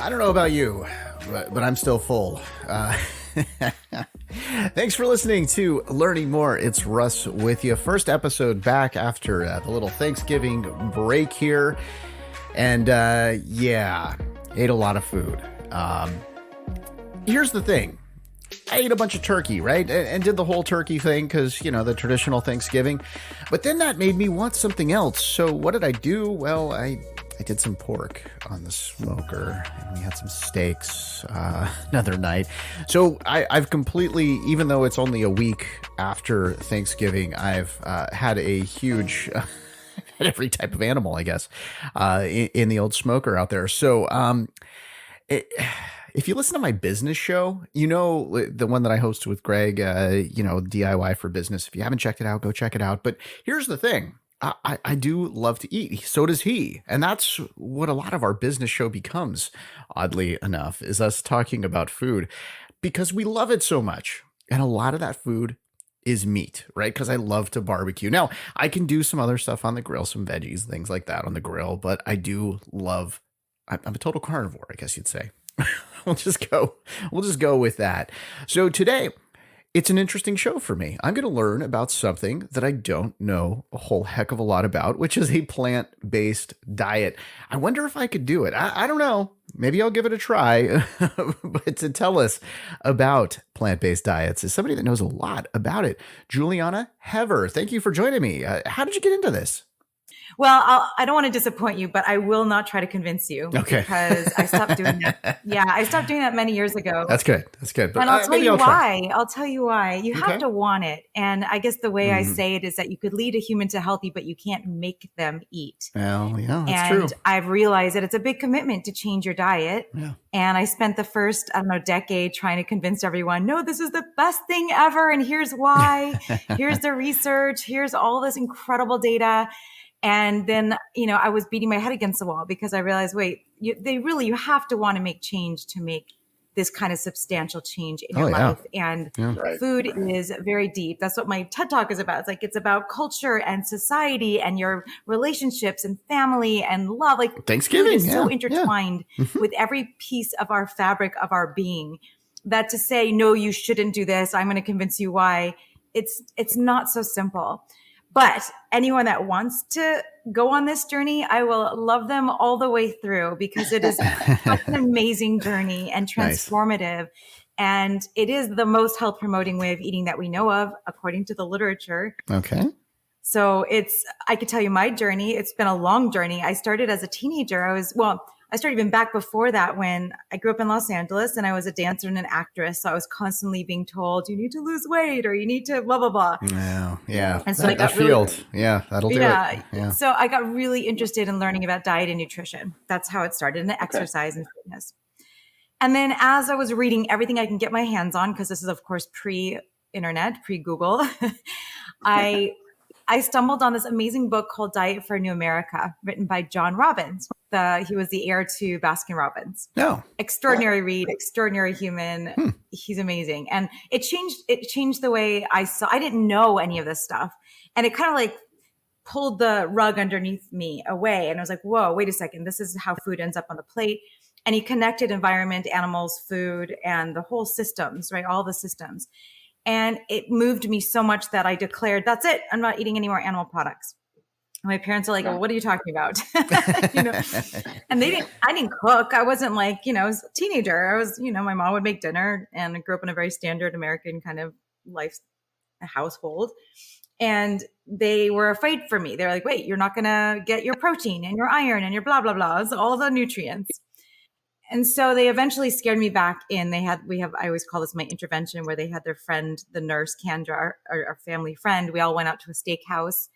I don't know about you, but I'm still full. Thanks for listening to Learning More. It's Russ with you. First episode back after the little Thanksgiving break here. And yeah, ate a lot of food. Here's the thing. I ate a bunch of turkey, right? And did the whole turkey thing because, you know, the traditional Thanksgiving. But then that made me want something else. So what did I do? Well, I did some pork on the smoker, and we had some steaks another night. So I've completely, even though it's only a week after Thanksgiving, I've had a huge, had every type of animal, I guess, in the old smoker out there. So if you listen to my business show, you know, the one that I host with Greg, you know, DIY for Business. If you haven't checked it out, go check it out. But here's the thing. I do love to eat. So does he. And that's what a lot of our business show becomes, oddly enough, is us talking about food because we love it so much. And a lot of that food is meat, right? Because I love to barbecue. Now, I can do some other stuff on the grill, some veggies, things like that on the grill, but I do love, I'm a total carnivore, I guess you'd say. We'll just go with that. So today, it's an interesting show for me. I'm going to learn about something that I don't know a whole heck of a lot about, which is a plant-based diet. I wonder if I could do it. I don't know. Maybe I'll give it a try. But to tell us about plant-based diets is somebody that knows a lot about it. Julieanna Hever, thank you for joining me. How did you get into this? Well, I don't want to disappoint you, but I will not try to convince you because I stopped doing that. Yeah, I stopped doing that many years ago. That's good. But and I'll tell you why. I'll tell you why. You have to want it. And I guess the way I say it is that you could lead a human to healthy, but you can't make them eat. Well, yeah, that's true. And I've realized that it's a big commitment to change your diet. Yeah. And I spent the first, decade trying to convince everyone, no, this is the best thing ever. And here's why. Here's the research. Here's all this incredible data. And then, I was beating my head against the wall because I realized, wait, you have to want to make change to make this kind of substantial change in your life. And food is very deep. That's what my TED Talk is about. It's about culture and society and your relationships and family and love. Like Thanksgiving is so intertwined with every piece of our fabric of our being that to say, no, you shouldn't do this. I'm going to convince you why. It's not so simple. But anyone that wants to go on this journey, I will love them all the way through because it is such an amazing journey and transformative. Nice. And it is the most health promoting way of eating that we know of, according to the literature. Okay. So I could tell you my journey. It's been a long journey. I started as a teenager. I started even back before that when I grew up in Los Angeles and I was a dancer and an actress. So I was constantly being told, you need to lose weight or you need to blah, blah, blah. Yeah. And so that'll do it. Yeah. So I got really interested in learning about diet and nutrition. That's how it started, and exercise and fitness. And then as I was reading everything I can get my hands on, because this is, of course, pre-internet, pre-Google, I stumbled on this amazing book called Diet for a New America, written by John Robbins. He was the heir to Baskin Robbins. No. Extraordinary read, extraordinary human. He's amazing. And it changed the way I saw. I didn't know any of this stuff. And it kind of pulled the rug underneath me away. And I was like, whoa, wait a second. This is how food ends up on the plate. And he connected environment, animals, food, and the whole systems, right? All the systems. And it moved me so much that I declared, that's it. I'm not eating any more animal products. And my parents are like, well, what are you talking about? And I didn't cook. I wasn't I was a teenager. I was, my mom would make dinner and I grew up in a very standard American kind of life household. And they were afraid for me. They're like, wait, you're not going to get your protein and your iron and your blah, blah, blah, all the nutrients. And so they eventually scared me back in. I always call this my intervention, where they had their friend, the nurse, Kendra, our family friend. We all went out to a steakhouse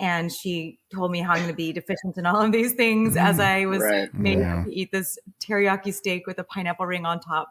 and she told me how I'm going to be deficient in all of these things as I was made to eat this teriyaki steak with a pineapple ring on top.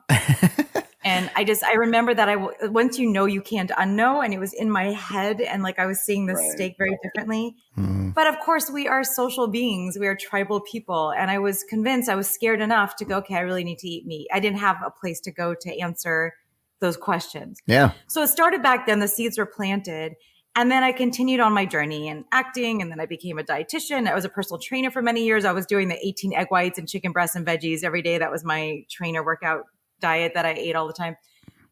And I remember that once you can't unknow, and it was in my head, and I was seeing this steak very differently. But of course, we are social beings. We are tribal people. And I was convinced, I was scared enough to go, okay, I really need to eat meat. I didn't have a place to go to answer those questions. Yeah. So it started back then. The seeds were planted. And then I continued on my journey in acting, and then I became a dietitian. I was a personal trainer for many years. I was doing the 18 egg whites and chicken breasts and veggies every day. That was my trainer workout diet that I ate all the time.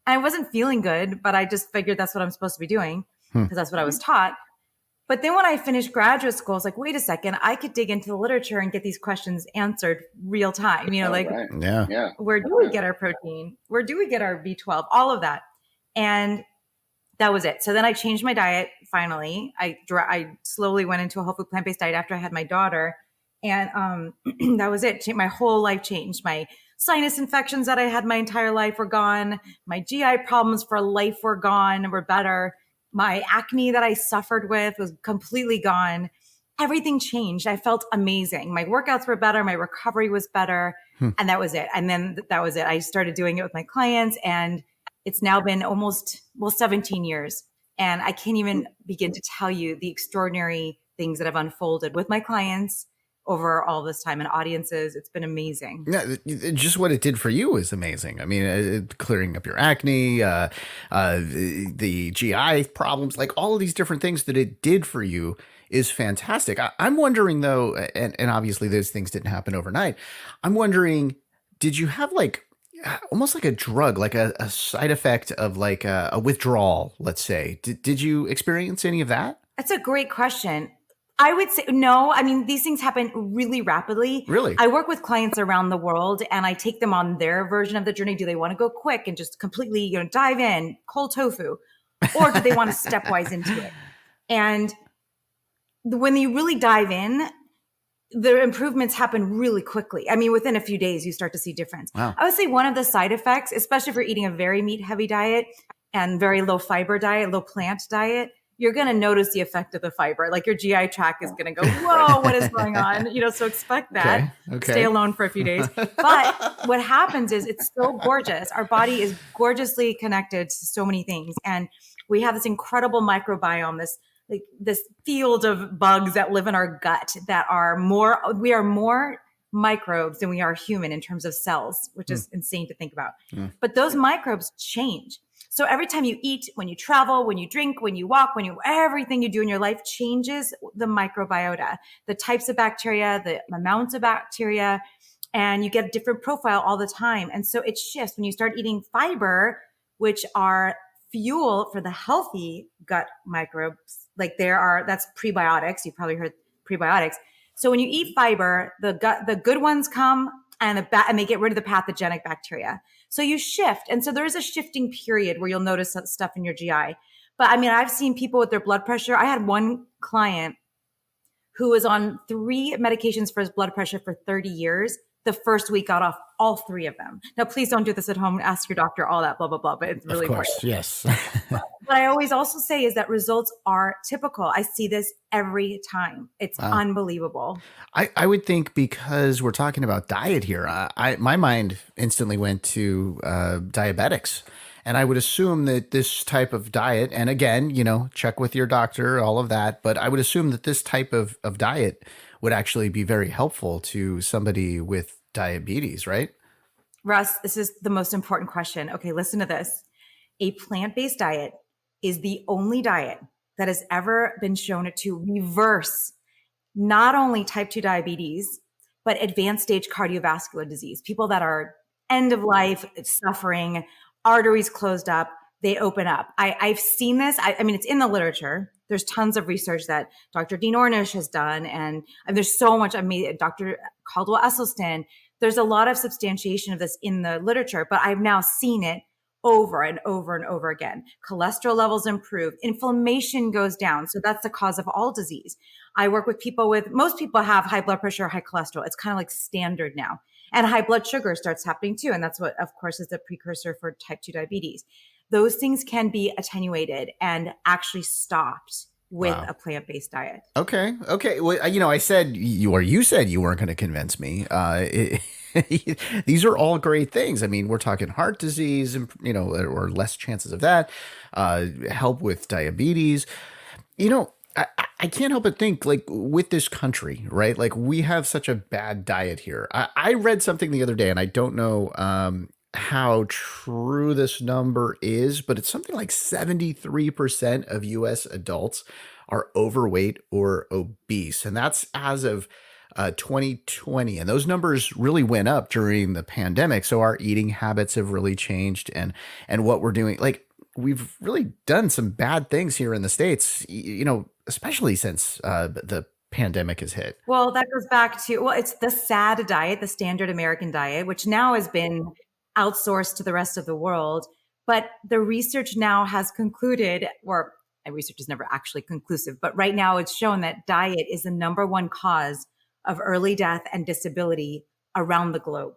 And I wasn't feeling good, but I just figured that's what I'm supposed to be doing because that's what I was taught. But then when I finished graduate school, I was like, wait a second, I could dig into the literature and get these questions answered real time. Where do we get our protein? Where do we get our B12? All of that. And that was it. So then I changed my diet. Finally, I slowly went into a whole food plant-based diet after I had my daughter. And that was it. My whole life changed. My sinus infections that I had my entire life were gone. My GI problems for life were gone, were better. My acne that I suffered with was completely gone. Everything changed. I felt amazing. My workouts were better. My recovery was better. And that was it. And then that was it. I started doing it with my clients, and it's now been almost 17 years. And I can't even begin to tell you the extraordinary things that have unfolded with my clients over all this time and audiences. It's been amazing. Yeah, just what it did for you is amazing. I mean, clearing up your acne, the GI problems, like all of these different things that it did for you is fantastic. I'm wondering though, and obviously those things didn't happen overnight. I'm wondering, did you have like almost like a drug, like a side effect of like a withdrawal, let's say? Did you experience any of that? That's a great question. I would say no. I mean, these things happen really rapidly. Really? I work with clients around the world, and I take them on their version of the journey. Do they want to go quick and just completely, dive in cold tofu, or do they want to stepwise into it? And when you really dive in, the improvements happen really quickly. I mean, within a few days, you start to see difference. Wow. I would say one of the side effects, especially if you're eating a very meat heavy diet and very low fiber diet, low plant diet, you're going to notice the effect of the fiber. Like your GI tract is going to go, whoa, what is going on? So expect that. Okay. Stay alone for a few days. But what happens is it's so gorgeous. Our body is gorgeously connected to so many things. And we have this incredible microbiome, this field of bugs that live in our gut we are more microbes than we are human in terms of cells, which is insane to think about. But those microbes change. So every time you eat, when you travel, when you drink, when you walk, everything you do in your life changes the microbiota, the types of bacteria, the amounts of bacteria, and you get a different profile all the time. And so it shifts when you start eating fiber, which are fuel for the healthy gut microbes. That's prebiotics. You've probably heard prebiotics. So when you eat fiber, the good ones come and they get rid of the pathogenic bacteria. So you shift. And so there is a shifting period where you'll notice stuff in your GI. But I mean, I've seen people with their blood pressure. I had one client who was on 3 medications for his blood pressure for 30 years. The first week got off all 3 of them. Now, please don't do this at home. Ask your doctor, all that, blah, blah, blah. But it's really important. Of course, yes. What I always also say is that results are typical. I see this every time. It's unbelievable. I would think because we're talking about diet here, my mind instantly went to diabetics. And I would assume that this type of diet, and again, check with your doctor, all of that, but I would assume that this type of diet would actually be very helpful to somebody with diabetes, right? Russ, this is the most important question. Okay, listen to this. A plant-based diet is the only diet that has ever been shown to reverse not only type 2 diabetes, but advanced stage cardiovascular disease. People that are end of life, suffering, arteries closed up, they open up. I've seen this. I mean, it's in the literature. There's tons of research that Dr. Dean Ornish has done. And there's so much amazing, Dr. Caldwell Esselstyn. There's a lot of substantiation of this in the literature, but I've now seen it over and over and over again. Cholesterol levels improve. Inflammation goes down. So that's the cause of all disease. I work with most people have high blood pressure, high cholesterol. It's kind of like standard now. And high blood sugar starts happening too. And that's what, of course, is the precursor for type 2 diabetes. Those things can be attenuated and actually stopped with a plant-based diet. Okay. Well, I said you said you weren't going to convince me. These are all great things. I mean, we're talking heart disease, and or less chances of that. Help with diabetes. I can't help but think, like, with this country, right? Like, we have such a bad diet here. I read something the other day, and I don't know how true this number is, but it's something like 73% of US adults are overweight or obese. And that's as of 2020. And those numbers really went up during the pandemic. So our eating habits have really changed, and what we're doing, like, we've really done some bad things here in the States, especially since the pandemic has hit. Well, that goes back to, well, it's the SAD diet, the standard American diet, which now has been outsourced to the rest of the world. But the research now has concluded, or research is never actually conclusive, but right now it's shown that diet is the number one cause of early death and disability around the globe.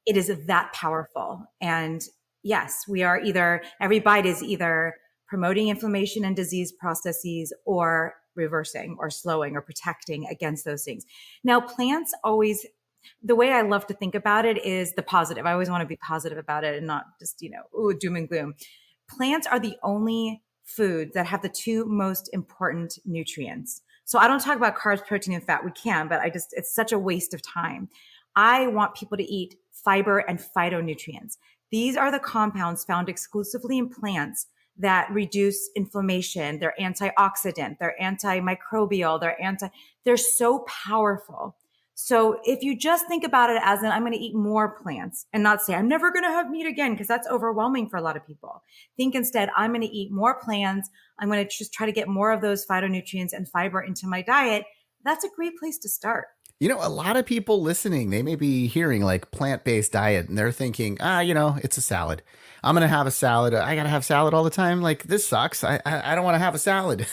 It is that powerful. And yes, we are either, every bite is either promoting inflammation and disease processes or reversing or slowing or protecting against those things. Now, plants always, the way I love to think about it is the positive. I always want to be positive about it and not just, ooh, doom and gloom. Plants are the only food that have the two most important nutrients. So I don't talk about carbs, protein, and fat. We can, but it's such a waste of time. I want people to eat fiber and phytonutrients. These are the compounds found exclusively in plants that reduce inflammation. They're antioxidant, they're antimicrobial, they're so powerful. So if you just think about it as I'm going to eat more plants and not say, I'm never going to have meat again, because that's overwhelming for a lot of people. Think instead, I'm going to eat more plants. I'm going to just try to get more of those phytonutrients and fiber into my diet. That's a great place to start. A lot of people listening, they may be hearing like plant-based diet and they're thinking, it's a salad. I'm going to have a salad. I got to have salad all the time. Like, this sucks. I don't want to have a salad.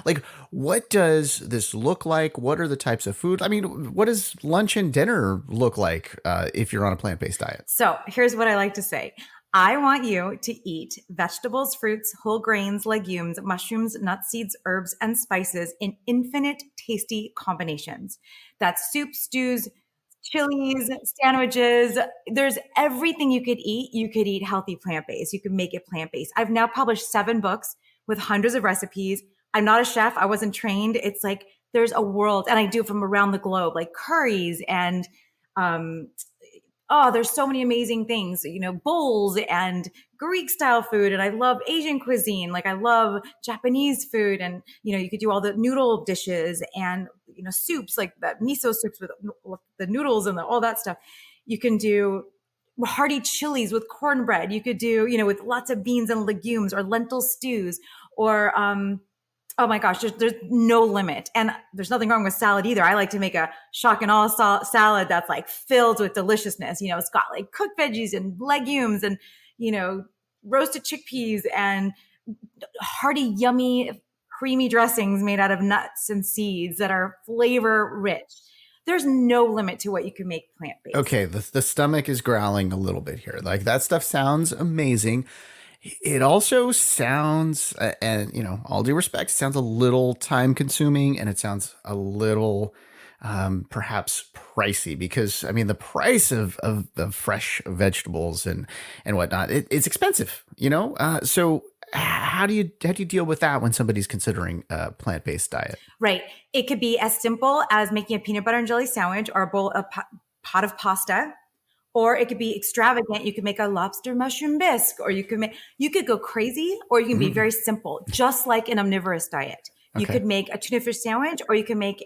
Like, what does this look like? What are the types of food? I mean, what does lunch and dinner look like if you're on a plant-based diet? So here's what I like to say. I want you to eat vegetables, fruits, whole grains, legumes, mushrooms, nuts, seeds, herbs, and spices in infinite tasty combinations. That's soup, stews, chilies, sandwiches. There's everything you could eat. You could eat healthy plant-based. You can make it plant-based. I've now published 7 books with hundreds of recipes. I'm not a chef. I wasn't trained. It's like there's a world, and I do from around the globe, like curries and there's so many amazing things, bowls and Greek style food. And I love Asian cuisine. Like, I love Japanese food. And, you could do all the noodle dishes and, soups, like that miso soups with the noodles and all that stuff. You can do hearty chilies with cornbread. You could do, with lots of beans and legumes, or lentil stews, or, oh my gosh, there's no limit. And there's nothing wrong with salad either. I like to make a shock and awe salad that's like filled with deliciousness. It's got like cooked veggies and legumes and, roasted chickpeas and hearty, yummy, creamy dressings made out of nuts and seeds that are flavor rich. There's no limit to what you can make plant-based. Okay, the stomach is growling a little bit here. Like, that stuff sounds amazing. It also sounds, and all due respect, it sounds a little time consuming, and it sounds a little perhaps pricey, because I mean, the price of fresh vegetables and whatnot, it's expensive, so how do you deal with that when somebody's considering a plant-based diet? Right. It could be as simple as making a peanut butter and jelly sandwich, or a pot of pasta. Or it could be extravagant. You could make a lobster mushroom bisque, or you could go crazy, or you can be very simple, just like an omnivorous diet. You could make a tuna fish sandwich, or you can make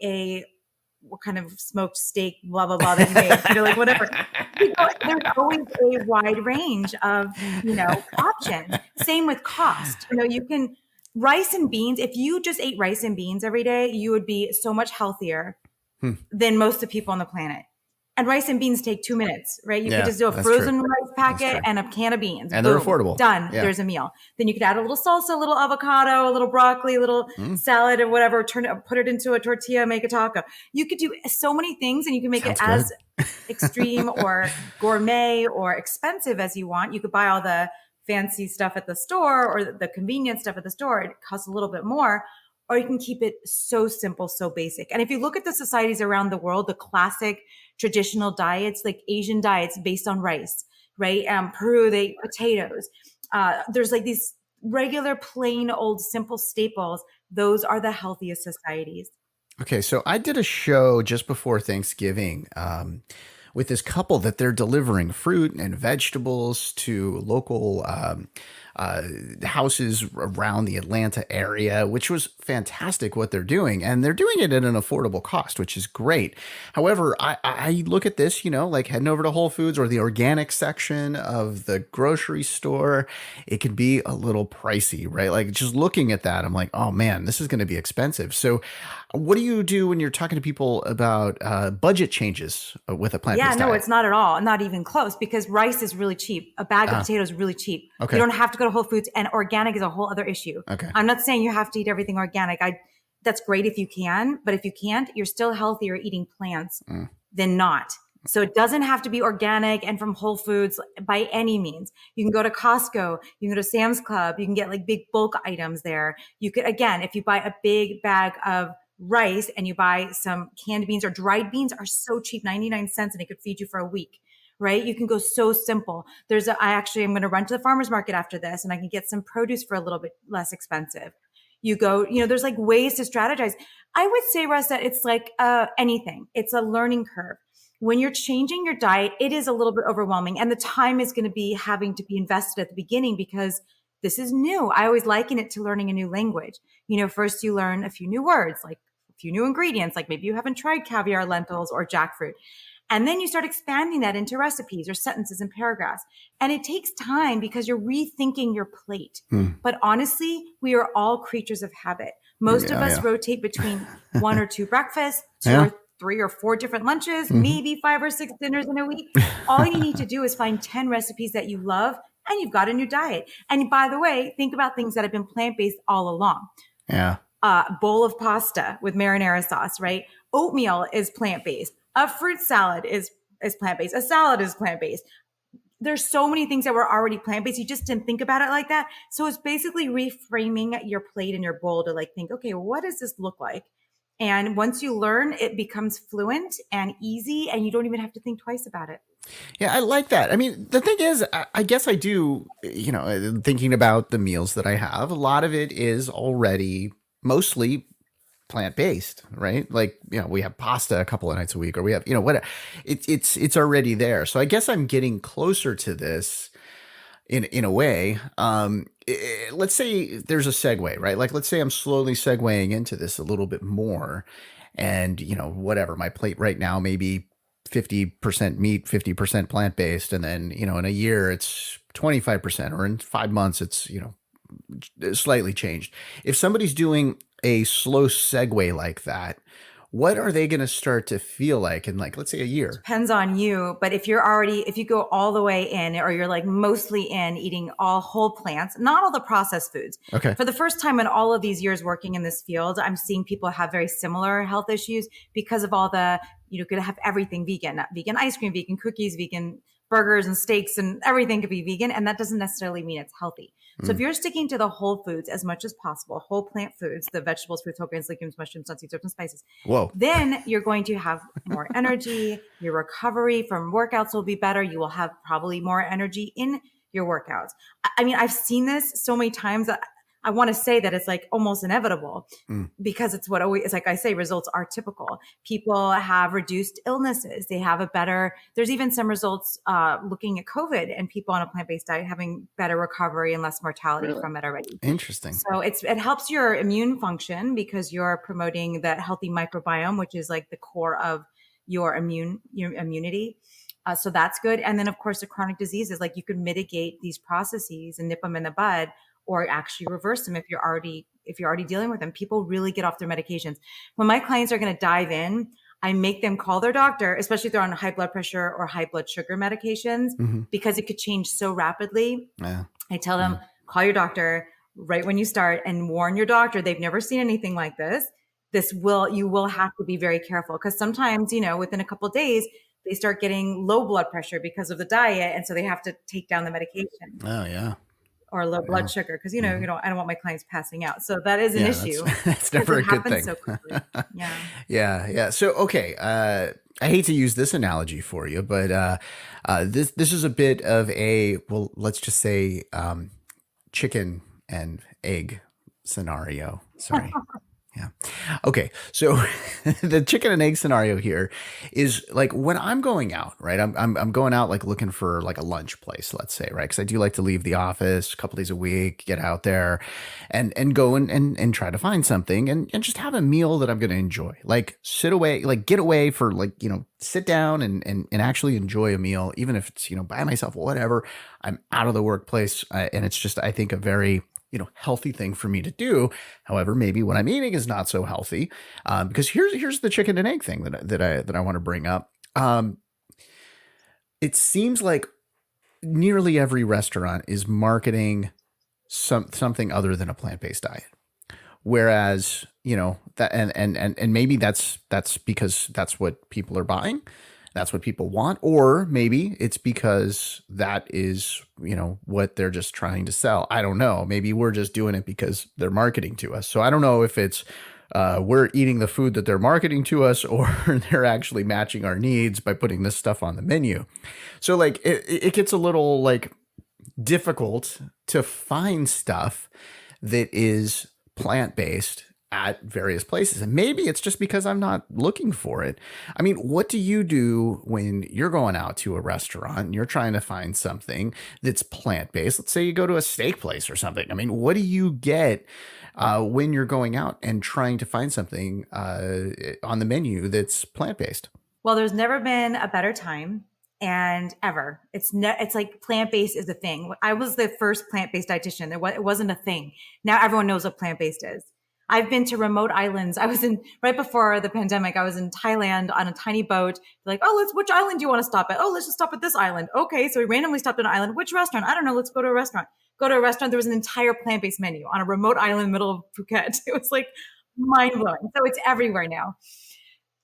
what kind of smoked steak, blah, blah, blah, that you make, like whatever. There's always a wide range of, options. Same with cost. You can, rice and beans, if you just ate rice and beans every day, you would be so much healthier than most of the people on the planet. And rice and beans take 2 minutes, right? You could just do a frozen rice packet and a can of beans. And Boom, they're affordable. Done. Yeah. There's a meal. Then you could add a little salsa, a little avocado, a little broccoli, a little salad or whatever, put it into a tortilla, make a taco. You could do so many things, and you can make it as extreme or gourmet or expensive as you want. You could buy all the fancy stuff at the store, or the convenience stuff at the store. It costs a little bit more. Or you can keep it so simple, so basic. And if you look at the societies around the world, the classic traditional diets, like Asian diets based on rice, right? Peru, they eat potatoes. There's like these regular, plain, old, simple staples. Those are the healthiest societies. Okay, so I did a show just before Thanksgiving with this couple that they're delivering fruit and vegetables to local uh, houses around the Atlanta area, which was fantastic what they're doing. And they're doing it at an affordable cost, which is great. However, I look at this, like heading over to Whole Foods or the organic section of the grocery store, it can be a little pricey, right? Like just looking at that, I'm like, oh man, this is going to be expensive. So, what do you do when you're talking to people about budget changes with a plant Yeah, based no, diet? it's not at all. Not even close because rice is really cheap. A bag of Ah, potatoes is really cheap. You okay. don't have to go to Whole Foods, and organic is a whole other issue. Okay. I'm not saying you have to eat everything organic. That's great if you can, but if you can't, you're still healthier eating plants Mm, than not. So it doesn't have to be organic and from Whole Foods by any means. You can go to Costco, you can go to Sam's Club, you can get like big bulk items there. You could, again, if you buy a big bag of rice and you buy some canned beans or dried beans are so cheap, 99 cents, and it could feed you for a week, right? You can go so simple. I actually am going to run to the farmer's market after this and I can get some produce for a little bit less expensive. You go, there's like ways to strategize. I would say, Russ, that it's like anything. It's a learning curve. When you're changing your diet, it is a little bit overwhelming and the time is going to be having to be invested at the beginning because this is new. I always liken it to learning a new language. First you learn a few new words, like a few new ingredients, like maybe you haven't tried caviar, lentils, or jackfruit. And then you start expanding that into recipes or sentences and paragraphs. And it takes time because you're rethinking your plate. mm, But honestly, we are all creatures of habit. Most of yeah, us yeah. rotate between one or two breakfasts, two Yeah. or three or four different lunches, Hmm. maybe 5 or 6 dinners in a week. All you need to do is find 10 recipes that you love and you've got a new diet. And by the way, think about things that have been plant-based all along. Yeah. Bowl of pasta with marinara sauce, right? Oatmeal is plant-based. A fruit salad is plant-based. A salad is plant-based. There's so many things that were already plant-based. You just didn't think about it like that. So it's basically reframing your plate and your bowl to like think, okay, well, what does this look like? And once you learn, it becomes fluent and easy, and you don't even have to think twice about it. Yeah, I like that. I mean, the thing is, I guess I do, thinking about the meals that I have, a lot of it is already mostly plant based, right? Like, we have pasta a couple of nights a week, or we have, what it's already there. So I guess I'm getting closer to this in a way. Let's say there's a segue, right? Like, let's say I'm slowly segueing into this a little bit more, and whatever my plate right now, maybe 50% meat, 50% plant based, and then in a year it's 25%, or in 5 months it's slightly changed. If somebody's doing a slow segue like that, what are they going to start to feel like in, like, let's say a year? Depends on you, but if you go all the way in, or you're like mostly in eating all whole plants, not all the processed foods. Okay. For the first time in all of these years working in this field, I'm seeing people have very similar health issues because of all the, could have everything vegan, vegan ice cream, vegan cookies, vegan burgers and steaks, and everything could be vegan. And that doesn't necessarily mean it's healthy. So if you're sticking to the whole foods as much as possible, whole plant foods, the vegetables, fruits, whole grains, legumes, mushrooms, nuts, seeds, herbs, and spices, Whoa. then you're going to have more energy. Your recovery from workouts will be better. You will have probably more energy in your workouts. I mean, I've seen this so many times that I want to say that it's like almost inevitable because it's it's like I say, results are typical. People have reduced illnesses. They have there's even some results looking at COVID and people on a plant-based diet having better recovery and less mortality from it already. Interesting. So it helps your immune function because you're promoting that healthy microbiome, which is like the core of your immunity. So that's good. And then of course the chronic diseases, like you can mitigate these processes and nip them in the bud, or actually reverse them if you're already dealing with them. People really get off their medications. When my clients are going to dive in, I make them call their doctor, especially if they're on high blood pressure or high blood sugar medications, because it could change so rapidly. Yeah. I tell them, call your doctor right when you start and warn your doctor. They've never seen anything like this. You will have to be very careful because sometimes, within a couple of days, they start getting low blood pressure because of the diet. And so they have to take down the medication. Oh yeah. Or low blood sugar, because I don't want my clients passing out. So that is an issue. That's never a good thing. So quickly. Yeah. Yeah. So okay, I hate to use this analogy for you, but this is a bit of let's just say chicken and egg scenario. Sorry. Yeah. Okay. So the chicken and egg scenario here is like when I'm going out, right? I'm going out like looking for like a lunch place, let's say, right? Because I do like to leave the office a couple days a week, get out there, and go and try to find something and just have a meal that I'm going to enjoy. Like sit away, like get away for like sit down and actually enjoy a meal, even if it's by myself, whatever. I'm out of the workplace, and it's just I think a very healthy thing for me to do. However, maybe what I'm eating is not so healthy, because here's the chicken and egg thing that I want to bring up. It seems like nearly every restaurant is marketing something other than a plant-based diet. Whereas, that and maybe that's because that's what people are buying. That's what people want. Or maybe it's because that is, what they're just trying to sell. I don't know. Maybe we're just doing it because they're marketing to us. So I don't know if it's we're eating the food that they're marketing to us, or they're actually matching our needs by putting this stuff on the menu. So like it gets a little like difficult to find stuff that is plant-based at various places. And maybe it's just because I'm not looking for it. I mean, what do you do when you're going out to a restaurant and you're trying to find something that's plant-based? Let's say you go to a steak place or something. I mean, what do you get when you're going out and trying to find something on the menu that's plant-based? Well, there's never been a better time, and ever. It's like plant-based is a thing. I was the first plant-based dietitian. It wasn't a thing. Now everyone knows what plant-based is. I've been to remote islands. I was in right before the pandemic. I was in Thailand on a tiny boat. They're like, oh, which island do you want to stop at? Oh, let's just stop at this island. Okay. So we randomly stopped at an island. Which restaurant? I don't know. Let's go to a restaurant. Go to a restaurant. There was an entire plant-based menu on a remote island in the middle of Phuket. It was like mind blowing. So it's everywhere now.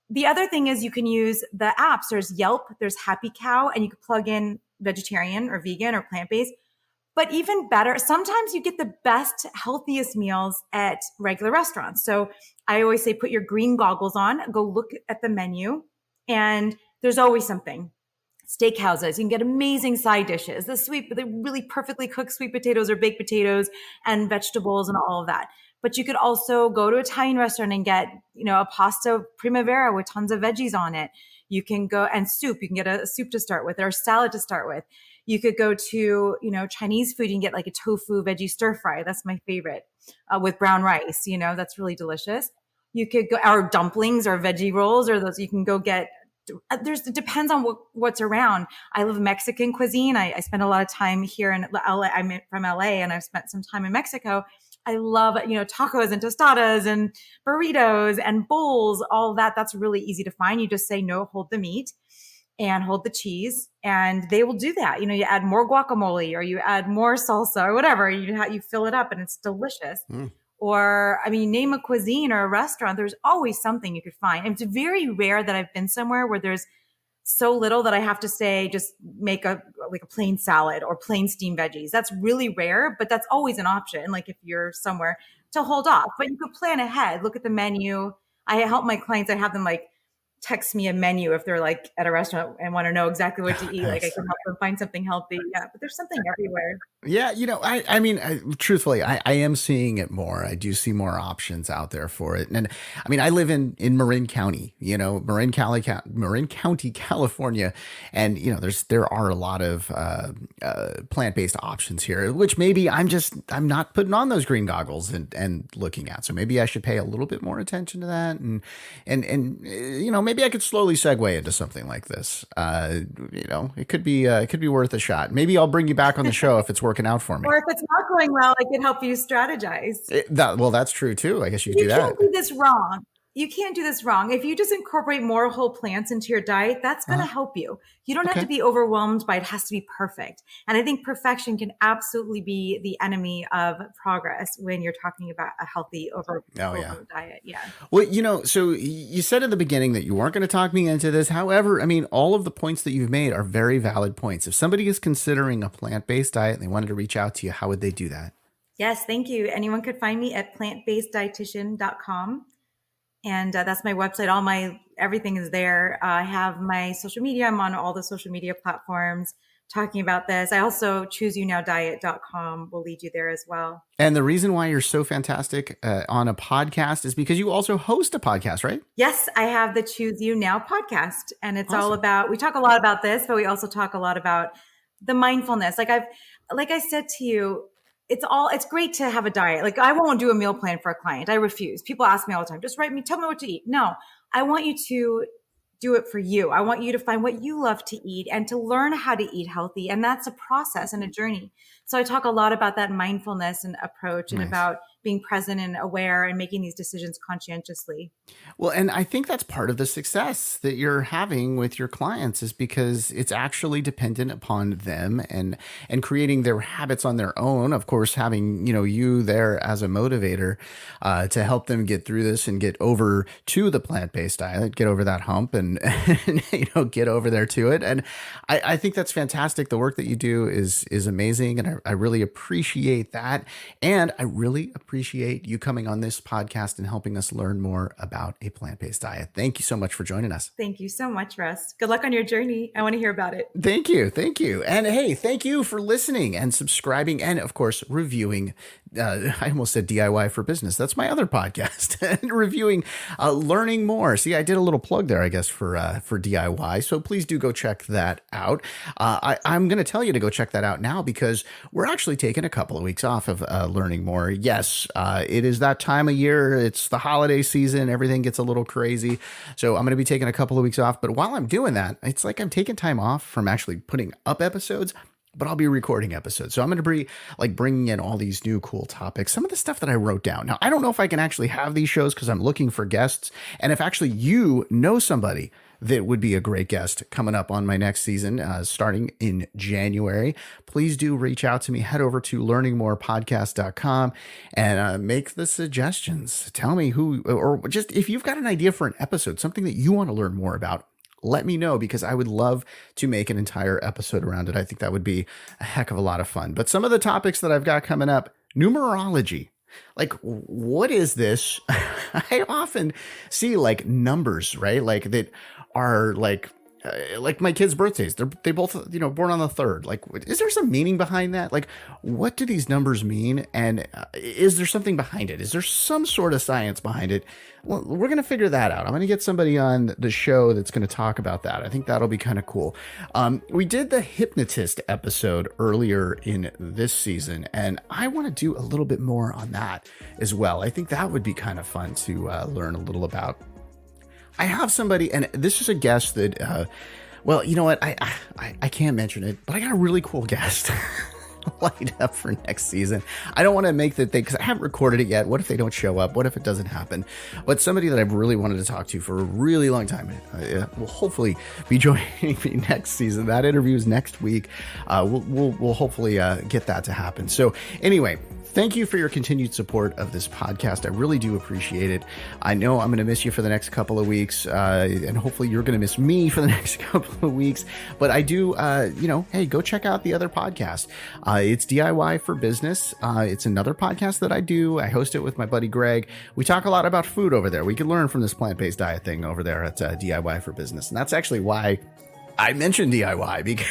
The other thing is you can use the apps. There's Yelp, there's Happy Cow, and you can plug in vegetarian or vegan or plant-based. But even better, sometimes you get the best, healthiest meals at regular restaurants. So I always say, put your green goggles on, go look at the menu, and there's always something. Steakhouses, you can get amazing side dishes, the really perfectly cooked sweet potatoes or baked potatoes and vegetables and all of that. But you could also go to an Italian restaurant and get, a pasta primavera with tons of veggies on it. You can go and soup. You can get a soup to start with or a salad to start with. You could go to, Chinese food. You can get like a tofu veggie stir fry. That's my favorite with brown rice. That's really delicious. You could go, or dumplings or veggie rolls, or those you can go get. It depends on what's around. I love Mexican cuisine. I spend a lot of time here in LA. I'm from LA and I've spent some time in Mexico. I love, tacos and tostadas and burritos and bowls, all that. That's really easy to find. You just say, no, hold the meat and hold the cheese, and they will do that. You add more guacamole or you add more salsa or whatever. You fill it up and it's delicious. Mm. Or, name a cuisine or a restaurant. There's always something you could find. And it's very rare that I've been somewhere where there's so little that I have to say, just make a plain salad or plain steamed veggies. That's really rare, but that's always an option. Like if you're somewhere to hold off, but you could plan ahead, look at the menu. I help my clients. I have them text me a menu if they're at a restaurant and want to know exactly what to eat. Nice. I can help them find something healthy. Yeah, but there's something everywhere. Yeah, truthfully, I am seeing it more. I do see more options out there for it. And I live in Marin County, Marin County, California. And, there are a lot of plant-based options here, which maybe I'm not putting on those green goggles and looking at. So maybe I should pay a little bit more attention to that. And maybe I could slowly segue into something like this. It could be worth a shot. Maybe I'll bring you back on the show if it's working out for me. Or if it's not going well, I can help you strategize. That's true too. I guess you could do that. You can't do this wrong. You can't do this wrong. If you just incorporate more whole plants into your diet, that's going to help you. You don't have to be overwhelmed by it has to be perfect. And I think perfection can absolutely be the enemy of progress when you're talking about a healthy over diet. Yeah. Well, so you said in the beginning that you weren't going to talk me into this. However, all of the points that you've made are very valid points. If somebody is considering a plant-based diet and they wanted to reach out to you, how would they do that? Yes, thank you. Anyone could find me at plantbaseddietitian.com. And that's my website. Everything is there. I have my social media. I'm on all the social media platforms. talking about this. I also chooseyouNowDiet.com will lead you there as well. And the reason why you're so fantastic on a podcast is because you also host a podcast, right? Yes, I have the Choose You Now podcast, and it's all about, we talk a lot about this, but we also talk a lot about the mindfulness. Like I said to you, it's great to have a diet. Like I won't do a meal plan for a client. I refuse. People ask me all the time, just tell me what to eat. No, I want you to do it for you. I want you to find what you love to eat and to learn how to eat healthy. And that's a process and a journey. So I talk a lot about that mindfulness and approach and about being present and aware and making these decisions conscientiously. Well, and I think that's part of the success that you're having with your clients is because it's actually dependent upon them and creating their habits on their own. Of course, having, you there as a motivator to help them get through this and get over to the plant-based diet, get over that hump and get over there to it. And I think that's fantastic. The work that you do is amazing. And I really appreciate that. And I really appreciate you coming on this podcast and helping us learn more about a plant-based diet. Thank you so much for joining us. Thank you so much, Russ. Good luck on your journey. I want to hear about it. Thank you. Thank you. And hey, thank you for listening and subscribing and of course, reviewing. I almost said DIY for Business. That's my other podcast. Reviewing, learning more. See, I did a little plug there, I guess, for DIY. So please do go check that out. I'm going to tell you to go check that out now because we're actually taking a couple of weeks off of learning more. Yes, it is that time of year. It's the holiday season. Everything gets a little crazy. So I'm going to be taking a couple of weeks off. But while I'm doing that, it's like I'm taking time off from actually putting up episodes, but I'll be recording episodes. So I'm going to be bringing in all these new cool topics, some of the stuff that I wrote down. Now, I don't know if I can actually have these shows because I'm looking for guests. And if actually you know somebody that would be a great guest coming up on my next season, starting in January, please do reach out to me. Head over to learningmorepodcast.com and make the suggestions. Tell me who, or just if you've got an idea for an episode, something that you want to learn more about, let me know because I would love to make an entire episode around it. I think that would be a heck of a lot of fun. But some of the topics that I've got coming up, numerology. What is this? I often see numbers, right? That are like my kids' birthdays. They both, born on the 3rd. Is there some meaning behind that? What do these numbers mean? And is there something behind it? Is there some sort of science behind it? Well, we're going to figure that out. I'm going to get somebody on the show that's going to talk about that. I think that'll be kind of cool. We did the hypnotist episode earlier in this season, and I want to do a little bit more on that as well. I think that would be kind of fun to learn a little about. I have somebody, and this is a guest that, well, you know what? I can't mention it, but I got a really cool guest lined up for next season. I don't want to make the thing because I haven't recorded it yet. What if they don't show up? What if it doesn't happen? But somebody that I've really wanted to talk to for a really long time will hopefully be joining me next season. That interview is next week. We'll hopefully get that to happen. So anyway, thank you for your continued support of this podcast. I really do appreciate it. I know I'm going to miss you for the next couple of weeks, and hopefully you're going to miss me for the next couple of weeks. But I do, hey, go check out the other podcast. It's DIY for Business. It's another podcast that I do. I host it with my buddy Greg. We talk a lot about food over there. We can learn from this plant-based diet thing over there at DIY for Business. And that's actually why I mentioned DIY because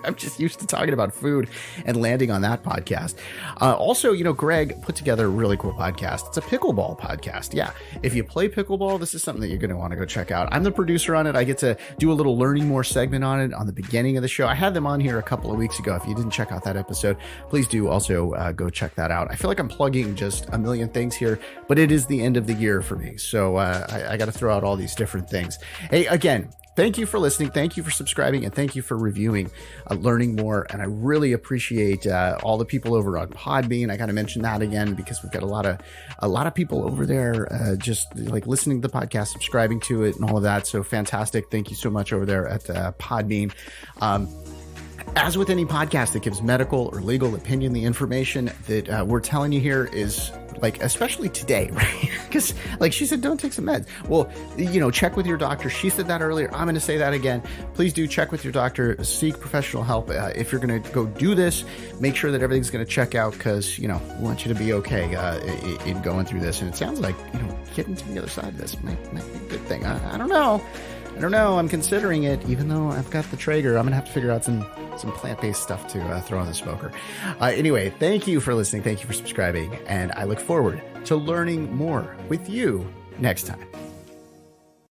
I'm just used to talking about food and landing on that podcast. Also, Greg put together a really cool podcast. It's a pickleball podcast. Yeah. If you play pickleball, this is something that you're going to want to go check out. I'm the producer on it. I get to do a little learning more segment on it on the beginning of the show. I had them on here a couple of weeks ago. If you didn't check out that episode, please do also go check that out. I feel like I'm plugging just a million things here, but it is the end of the year for me. So I got to throw out all these different things. Hey, again, thank you for listening. Thank you for subscribing, and thank you for reviewing, learning more. And I really appreciate all the people over on Podbean. I got to mention that again because we've got a lot of people over there just listening to the podcast, subscribing to it, and all of that. So fantastic! Thank you so much over there at Podbean. As with any podcast that gives medical or legal opinion, the information that we're telling you here is especially today, right? Because she said, don't take some meds. Well, check with your doctor. She said that earlier. I'm going to say that again. Please do check with your doctor, seek professional help. If you're going to go do this, make sure that everything's going to check out because, we want you to be okay in going through this. And it sounds like, getting to the other side of this might be a good thing. I don't know. I don't know. I'm considering it, even though I've got the Traeger. I'm going to have to figure out some plant-based stuff to throw on the smoker. Anyway, thank you for listening. Thank you for subscribing. And I look forward to learning more with you next time.